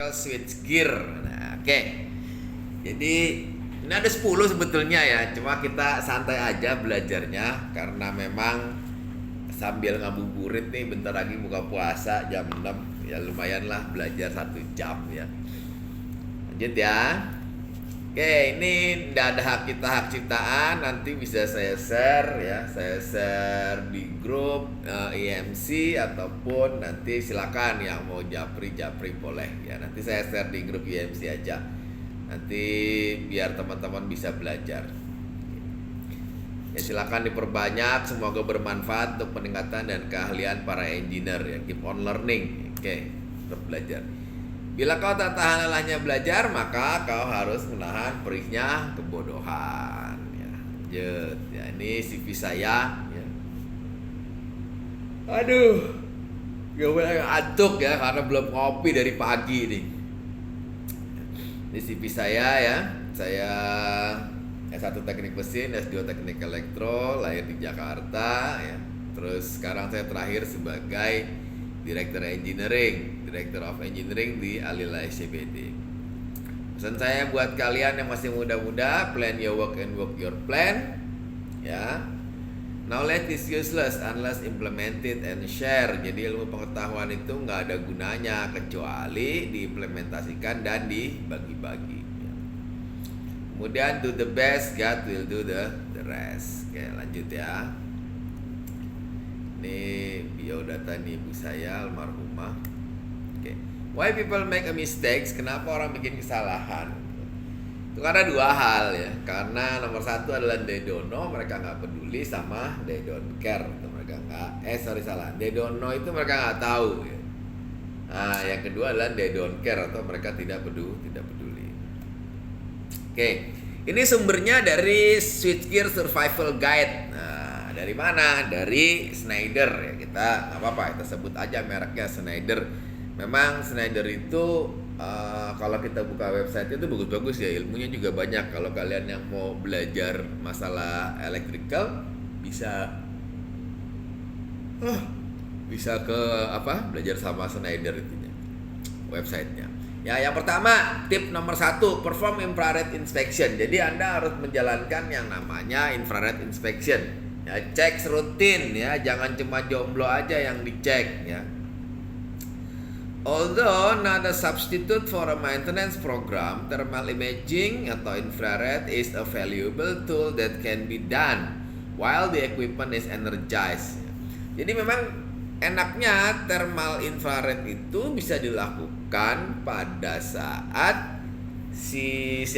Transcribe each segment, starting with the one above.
Switch gear. Nah, oke. Jadi ini ada 10 sebetulnya ya. Cuma kita santai aja belajarnya karena memang sambil ngabuburit nih, bentar lagi buka puasa jam 6. Ya lumayan lah belajar 1 jam ya. Lanjut ya. Oke, ini tidak ada hak ciptaan, nanti bisa saya share ya. Saya share di grup IMC ataupun nanti silakan yang mau japri boleh ya. Nanti saya share di grup IMC aja. Nanti biar teman-teman bisa belajar. Ya silakan diperbanyak, semoga bermanfaat untuk peningkatan dan keahlian para engineer ya. Keep on learning. Oke, tetap belajar. Bila kau tak tahan lelahnya belajar, maka kau harus menahan perihnya kebodohan. Ya, lanjut. Ya, ini CV saya. Ya. Aduh, gue antuk ya karena belum ngopi dari pagi nih. Ini CV saya ya. Saya S1 Teknik Mesin, S2 Teknik Elektro, lahir di Jakarta ya. Terus sekarang saya terakhir sebagai Director of Engineering di Alila SCBD. Pesan saya buat kalian yang masih muda-muda, plan your work and work your plan. Ya. Knowledge is useless unless implemented and share. Jadi ilmu pengetahuan itu nggak ada gunanya kecuali diimplementasikan dan dibagi-bagi. Ya. Kemudian do the best, God will do the rest. Oke, lanjut ya. Ini biodata nih ibu saya almarhumah. Oke. Why people make a mistakes? Kenapa orang bikin kesalahan? Itu karena 2 hal ya. Karena nomor 1 adalah they don't know, mereka nggak peduli, sama they don't care. Mereka nggak, they don't know itu mereka nggak tahu ya. Nah, yang kedua adalah they don't care atau mereka tidak peduli. Oke. Ini sumbernya dari Switchgear Survival Guide. Nah, dari mana? Dari Schneider ya. Kita nggak apa-apa, kita sebut aja mereknya Schneider. Memang Schneider itu kalau kita buka website itu bagus-bagus ya, ilmunya juga banyak. Kalau kalian yang mau belajar masalah electrical bisa ke belajar sama Schneider itunya, websitenya. Ya, yang pertama, tip nomor 1, perform infrared inspection. Jadi Anda harus menjalankan yang namanya infrared inspection. Ya, cek rutin ya, jangan cuma jomblo aja yang dicek ya. Although not a substitute for a maintenance program, thermal imaging atau infrared is a valuable tool that can be done while the equipment is energized. Jadi memang enaknya thermal infrared itu bisa dilakukan pada saat si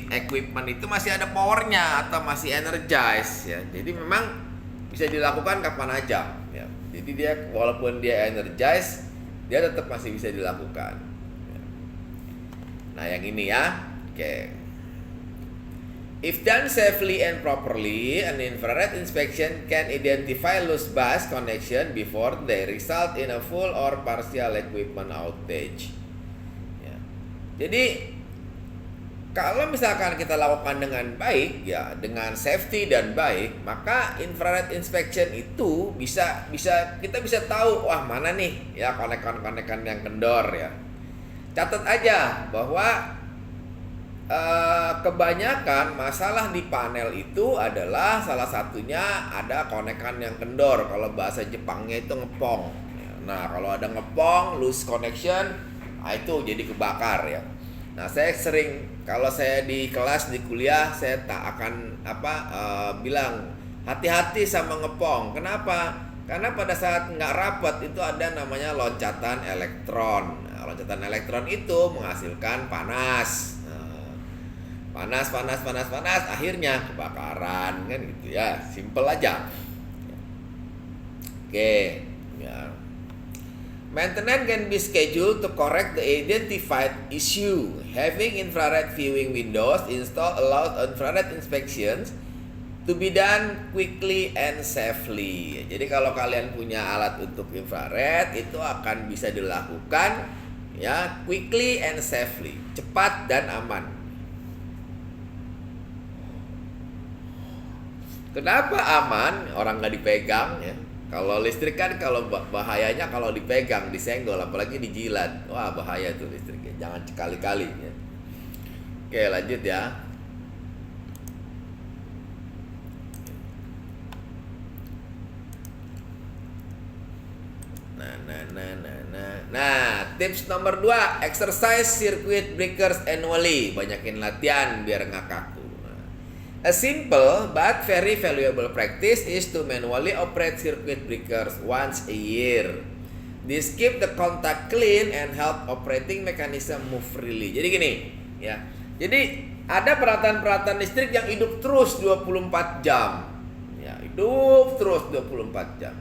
equipment itu masih ada powernya atau masih energized ya. Jadi memang bisa dilakukan kapan aja ya. Jadi dia walaupun dia energized, dia tetap masih bisa dilakukan. Nah, yang ini ya. Oke. If done safely and properly, an infrared inspection can identify loose bus connection before they result in a full or partial equipment outage. Ya. Jadi kalau misalkan kita lakukan dengan baik ya, dengan safety dan baik, maka infrared inspection itu bisa kita bisa tahu wah mana nih ya konekan-konekan yang kendor ya. Catat aja bahwa kebanyakan masalah di panel itu adalah salah satunya ada konekan yang kendor. Kalau bahasa Jepangnya itu ngepong. Nah, kalau ada ngepong, loose connection, itu jadi kebakar ya. Nah, saya sering kalau saya di kelas di kuliah saya tak akan bilang hati-hati sama ngepong. Kenapa? Karena pada saat nggak rapat itu ada namanya loncatan elektron. Nah, loncatan elektron itu menghasilkan panas. Panas, akhirnya kebakaran kan gitu ya, simple aja. Oke, ya. Maintenance can be scheduled to correct the identified issue. Having infrared viewing windows installed allows infrared inspections to be done quickly and safely. Jadi kalau kalian punya alat untuk infrared itu akan bisa dilakukan ya quickly and safely, cepat dan aman. Kenapa aman? Orang nggak dipegang ya. Kalau listrik kan kalau bahayanya kalau dipegang, disenggol, apalagi dijilat. Wah, bahaya tuh listriknya. Jangan sekali-kali ya. Oke, lanjut ya. Nah, tips nomor 2, exercise circuit breakers annually. Banyakin latihan biar nggak kaku. A simple but very valuable practice is to manually operate circuit breakers once a year. This keep the contact clean and help operating mechanism move freely. Jadi gini, ya. Jadi ada peralatan-peralatan listrik yang hidup terus 24 jam. Ya, hidup terus 24 jam.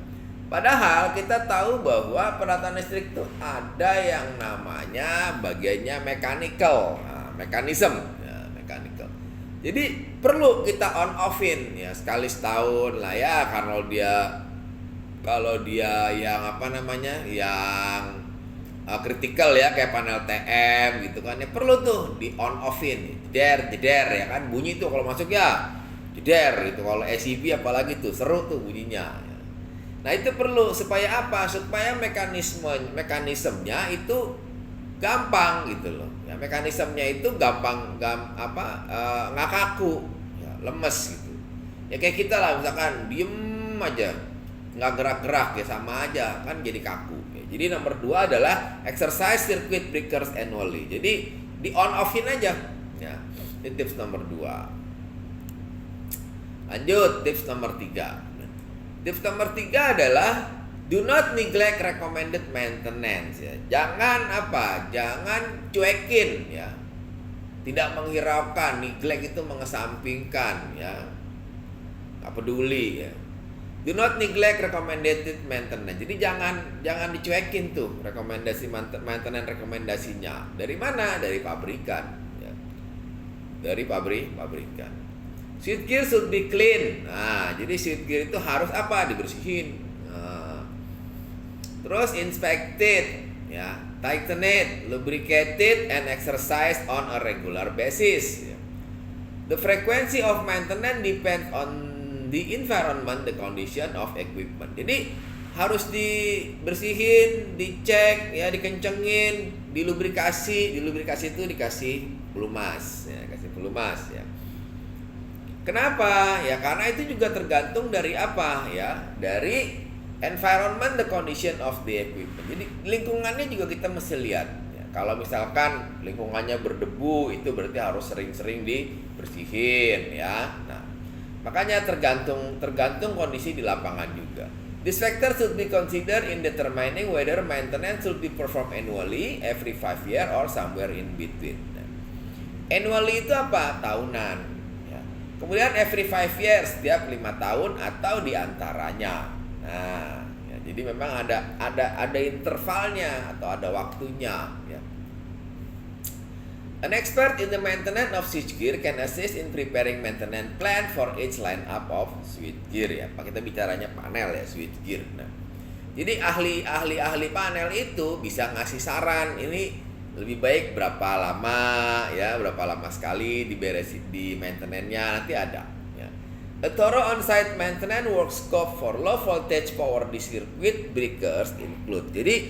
Padahal kita tahu bahwa peralatan listrik itu ada yang namanya bagiannya mechanical, mekanisme, ya, mechanical. Jadi perlu kita on offin ya sekali setahun lah ya, kalau dia yang apa namanya yang kritikal ya kayak panel TM gitu kan ya, perlu tuh di on offin, jeder ya kan, bunyi tuh kalau masuk ya jeder gitu. Kalau SCB apalagi tuh seru tuh bunyinya. Nah itu perlu supaya apa? Supaya mekanismenya itu gampang gitu loh. Ya, mekanismenya itu nggak kaku, ya, lemes gitu. Ya kayak kita lah misalkan diem aja, nggak gerak-gerak ya sama aja kan jadi kaku. Ya, jadi nomor 2 adalah exercise circuit breakers annually. Jadi di on offin aja. Ya, ini tips nomor 2. Lanjut tips nomor 3. Tips nomor 3 adalah do not neglect recommended maintenance ya. Jangan cuekin ya. Tidak menghiraukan, neglect itu mengesampingkan ya. Nggak peduli ya. Do not neglect recommended maintenance. Jadi jangan dicuekin tuh maintenance rekomendasinya. Dari mana? Dari pabrikan ya. Dari pabrikan. Switchgear should be clean. Nah, jadi switchgear itu harus apa? Dibersihin. Nah, terus inspected, ya, tightened, lubricated, and exercised on a regular basis. The frequency of maintenance depends on the environment, the condition of equipment. Jadi harus dibersihin, dicek, ya, dikencengin, dilubrikasi. Dilubrikasi itu dikasih pelumas, ya, kasih pelumas, ya. Kenapa? Ya karena itu juga tergantung dari apa ya? Dari environment, the condition of the equipment. Jadi lingkungannya juga kita mesti lihat. Ya, kalau misalkan lingkungannya berdebu, itu berarti harus sering-sering dibersihin ya. Nah, makanya tergantung kondisi di lapangan juga. This factor should be considered in determining whether maintenance should be performed annually, every 5 years, or somewhere in between. Nah, annually itu apa? Tahunan. Kemudian every 5 years, setiap 5 tahun atau diantaranya. Nah, ya, jadi memang ada intervalnya atau ada waktunya. Ya. An expert in the maintenance of switchgear can assist in preparing maintenance plan for each lineup of switchgear. Ya, kita bicaranya panel ya switchgear. Nah, jadi ahli panel itu bisa ngasih saran ini. Lebih baik berapa lama sekali di maintenance-nya nanti ada ya. A thorough on-site maintenance work scope for low voltage power di circuit breakers include. Jadi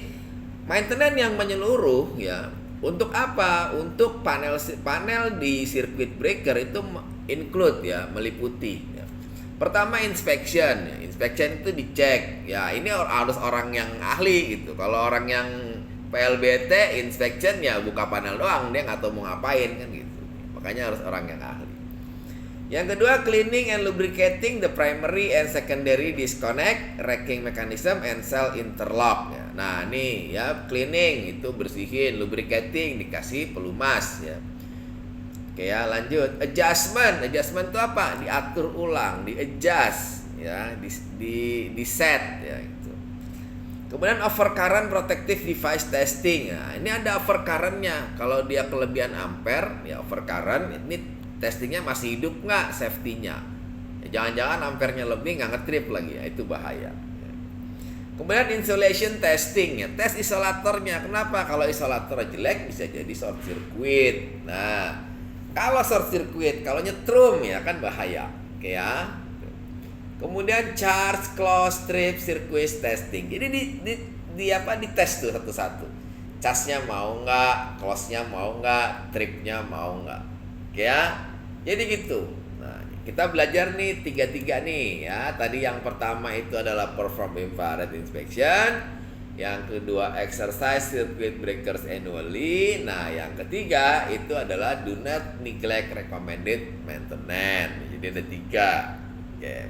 maintenance yang menyeluruh ya. Untuk apa? Untuk panel di circuit breaker itu include ya, meliputi ya. Pertama inspection ya. Inspection itu dicek. Ya, ini harus orang yang ahli gitu. Kalau orang yang PLBT inspection ya buka panel doang, dia nggak tahu mau ngapain kan gitu. Makanya harus orang yang ahli. Yang kedua, cleaning and lubricating the primary and secondary disconnect, racking mechanism, and cell interlock ya. Nah ini ya, cleaning itu bersihin, lubricating dikasih pelumas ya. Oke ya, lanjut. Adjustment itu apa? Diatur ulang, di adjust ya, di set ya. Kemudian overcurrent protective device testing. Nah, ini ada overcurrentnya. Kalau dia kelebihan ampere, ya overcurrent. Ini testingnya masih hidup nggak safety-nya? Ya, jangan-jangan ampernya lebih nggak ngetrip lagi, ya, itu bahaya. Kemudian insulation testing, ya, tes isolatornya. Kenapa? Kalau isolator jelek bisa jadi short circuit. Nah, kalau short circuit, kalau nyetrum ya kan bahaya. Oke ya. Kemudian charge, close, trip, circuit testing. Jadi di tes tuh satu-satu. Charge-nya mau nggak, close-nya mau nggak, trip-nya mau nggak. Oke ya. Jadi gitu. Nah, kita belajar nih tiga-tiga nih ya. Tadi yang pertama itu adalah perform infrared inspection. Yang kedua exercise circuit breakers annually. Nah, yang ketiga itu adalah do not neglect recommended maintenance. Jadi ada tiga. Oke.